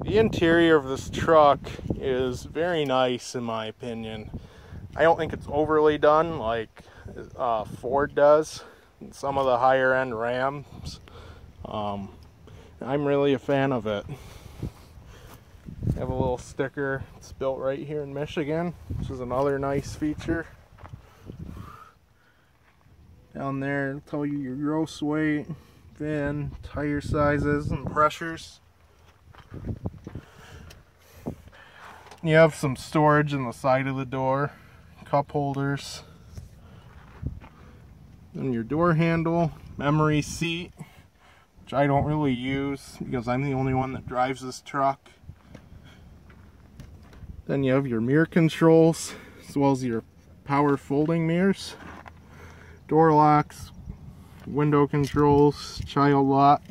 The interior of this truck is very nice in my opinion. I don't think it's overly done like Ford does in some of the higher end Rams. I'm really a fan of it. I have a little sticker. It's built right here in Michigan, which is another nice feature. Down there, it'll tell you your gross weight, VIN, tire sizes, and pressures. You have some storage in the side of the door, cup holders, and your door handle, memory seat, which I don't really use because I'm the only one that drives this truck. Then you have your mirror controls, as well as your power folding mirrors, door locks, window controls, child lock.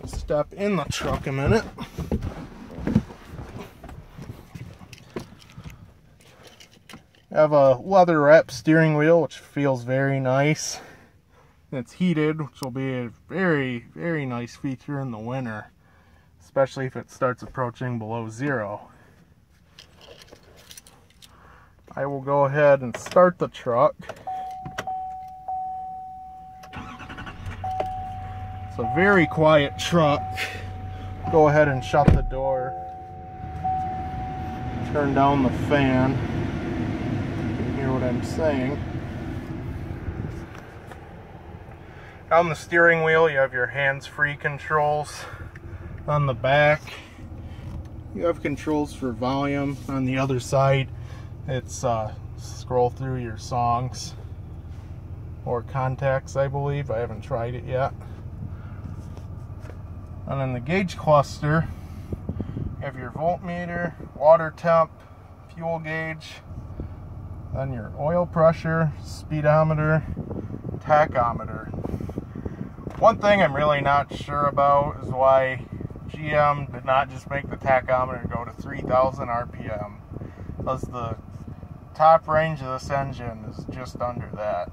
Step in the truck a minute. I have a leather wrap steering wheel, which feels very nice. It's heated, which will be a very, very nice feature in the winter, especially if it starts approaching below zero. I will go ahead and start the truck. It's a very quiet truck. Go ahead and shut the door. Turn down the fan. You can hear what I'm saying. On the steering wheel, you have your hands-free controls. On the back, you have controls for volume. On the other side, it's scroll through your songs or contacts, I believe. I haven't tried it yet. And in the gauge cluster, you have your voltmeter, water temp, fuel gauge, then your oil pressure, speedometer, tachometer. One thing I'm really not sure about is why GM did not just make the tachometer go to 3,000 RPM, because the top range of this engine is just under that.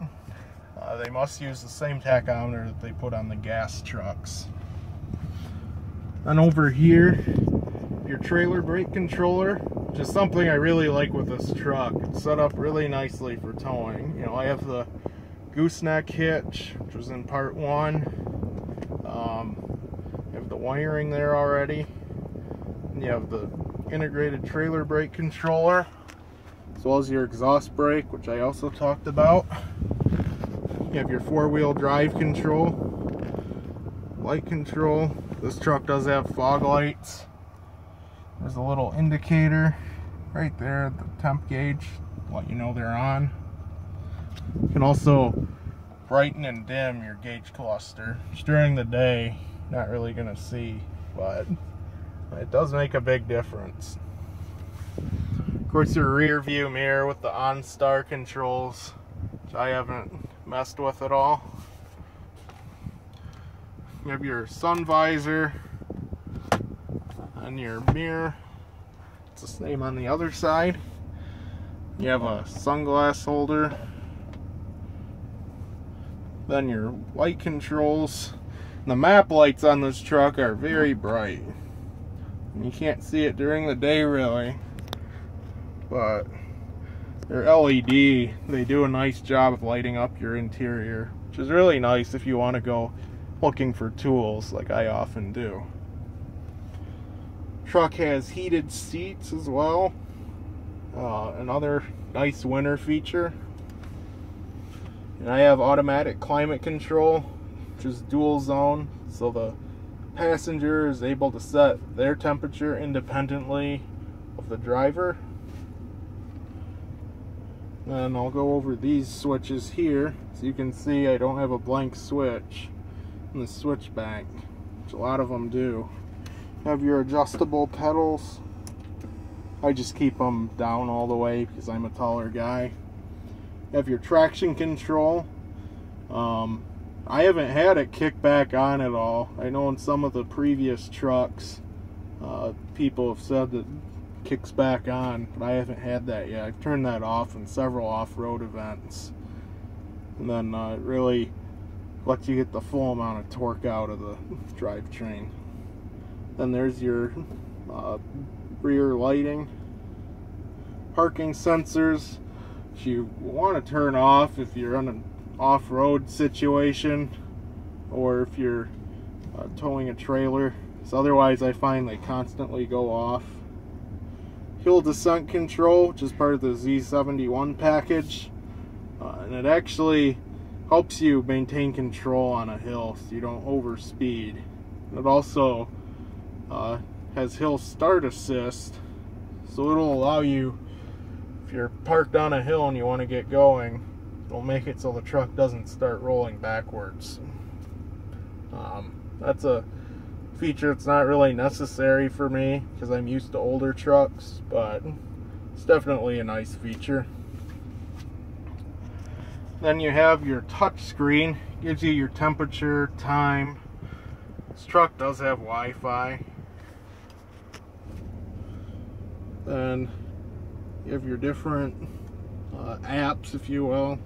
They must use the same tachometer that they put on the gas trucks. And over here, your trailer brake controller, which is something I really like with this truck. It's set up really nicely for towing. You know, I have the gooseneck hitch, which was in part 1. You have the wiring there already. And you have the integrated trailer brake controller, as well as your exhaust brake, which I also talked about. You have your 4-wheel drive control, light control. This truck does have fog lights. There's a little indicator right there, the temp gauge, let you know they're on. You can also brighten and dim your gauge cluster, which during the day, not really going to see, but it does make a big difference. Of course, your rear view mirror with the OnStar controls, which I haven't messed with at all. You have your sun visor and your mirror. It's the same on the other side. You have a sunglass holder. Then your light controls. The map lights on this truck are very bright. You can't see it during the day really, but they're LED. They do a nice job of lighting up your interior, which is really nice if you want to go looking for tools like I often do. Truck has heated seats as well. Another nice winter feature. And I have automatic climate control, which is dual zone, so the passenger is able to set their temperature independently of the driver. And I'll go over these switches here. So you can see I don't have a blank switch in the switch bank, which a lot of them do. You have your adjustable pedals. I just keep them down all the way because I'm a taller guy. You have your traction control. I haven't had it kick back on at all. I know in some of the previous trucks, people have said that it kicks back on, but I haven't had that yet. I've turned that off in several off-road events. And then it really lets you get the full amount of torque out of the drivetrain. Then there's your rear lighting, parking sensors, which you want to turn off if you're on an off-road situation or if you're towing a trailer. So otherwise I find they constantly go off. Hill descent control, which is part of the Z71 package, and it actually helps you maintain control on a hill so you don't overspeed. It also has hill start assist, so it'll allow you, if you're parked on a hill and you want to get going, it'll make it so the truck doesn't start rolling backwards. That's a feature that's not really necessary for me because I'm used to older trucks, but it's definitely a nice feature. Then you have your touch screen, gives you your temperature, time. This truck does have Wi-Fi. Then you have your different apps, if you will.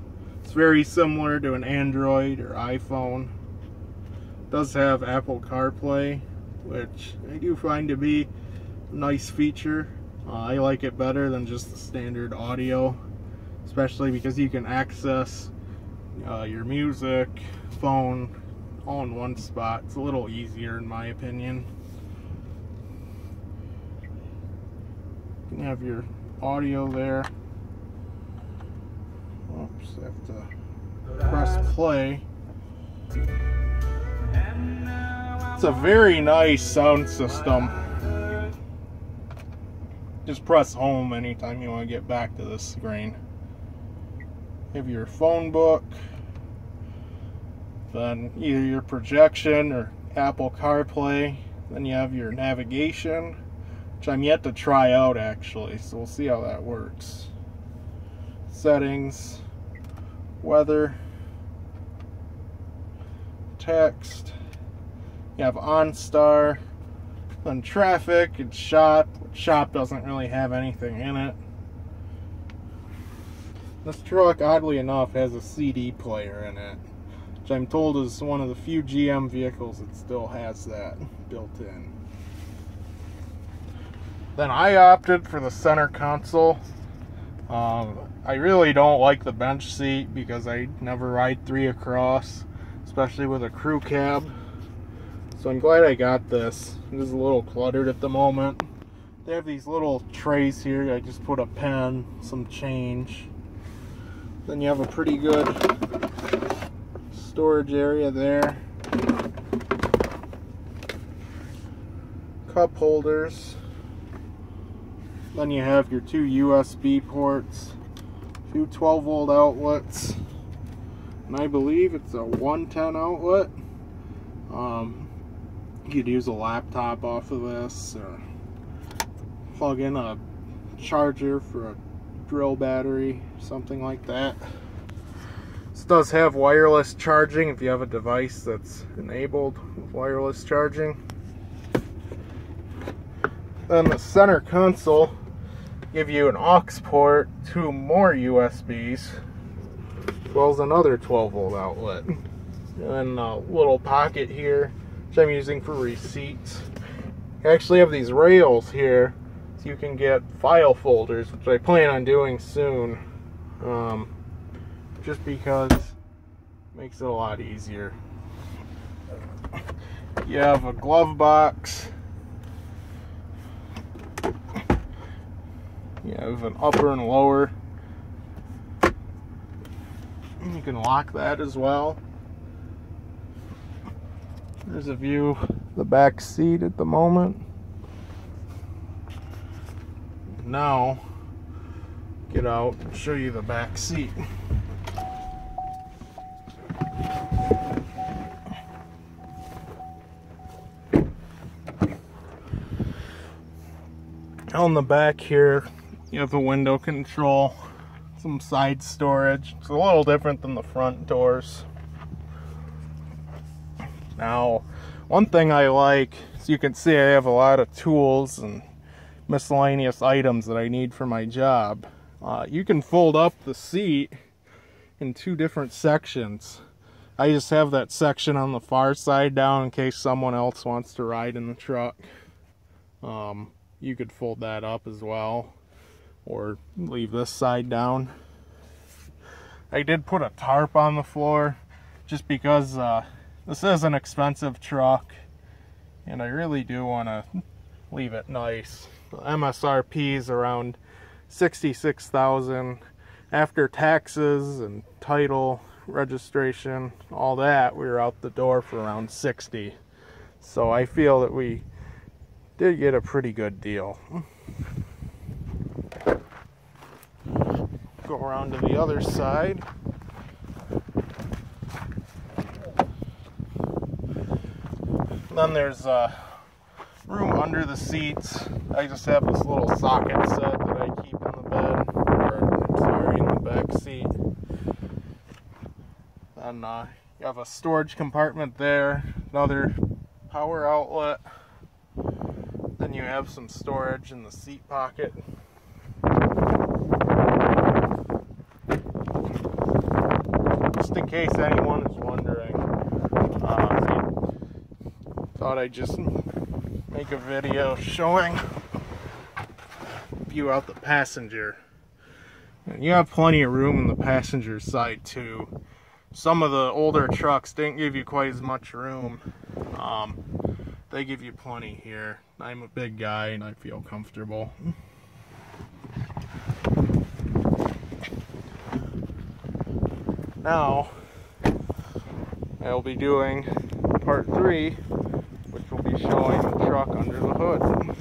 It's very similar to an Android or iPhone. It does have Apple CarPlay, which I do find to be a nice feature. I like it better than just the standard audio, especially because you can access your music, phone, all in one spot. It's a little easier in my opinion. You can have your audio there. Oops, I have to press play. It's a very nice sound system. Just press home anytime you want to get back to this screen. You have your phone book, then either your projection or Apple CarPlay. Then you have your navigation, which I'm yet to try out actually, so we'll see how that works. Settings, weather, text. You have OnStar, then traffic and shop. Shop doesn't really have anything in it. This truck, oddly enough, has a CD player in it, which I'm told is one of the few GM vehicles that still has that built in. Then I opted for the center console. I really don't like the bench seat because I never ride 3 across, especially with a crew cab. So I'm glad I got this. It is a little cluttered at the moment. They have these little trays here. I just put a pen, some change. Then you have a pretty good storage area there. Cup holders. Then you have your 2 USB ports, 2 12-volt outlets, and I believe it's a 110 outlet. You could use a laptop off of this, or plug in a charger for a drill battery, something like that. This does have wireless charging if you have a device that's enabled with wireless charging. Then the center console give you an aux port, 2 more USBs, as well as another 12-volt outlet. And then a little pocket here, which I'm using for receipts. You actually have these rails here, so you can get file folders, which I plan on doing soon, just because it makes it a lot easier. You have a glove box. You have an upper and lower. You can lock that as well. There's a view of the back seat at the moment. Now, get out and show you the back seat. On the back here, you have the window control, some side storage. It's a little different than the front doors. Now, one thing I like, as you can see, I have a lot of tools and miscellaneous items that I need for my job. You can fold up the seat in 2 different sections. I just have that section on the far side down in case someone else wants to ride in the truck. You could fold that up as well, or leave this side down. I did put a tarp on the floor just because this is an expensive truck and I really do want to leave it nice. The MSRP is around $66,000. After taxes and title, registration, all that, we were out the door for around $60,000. So I feel that we did get a pretty good deal. Go around to the other side. Then there's room under the seats. I just have this little socket set that I keep in the bed, or I'm sorry, in the back seat. And you have a storage compartment there, another power outlet. Then you have some storage in the seat pocket. Just in case anyone is wondering, thought I'd just make a video showing view out the passenger. And you have plenty of room in the passenger side too. Some of the older trucks didn't give you quite as much room. They give you plenty here. I'm a big guy and I feel comfortable. Now, I'll be doing part 3, which will be showing the truck under the hood.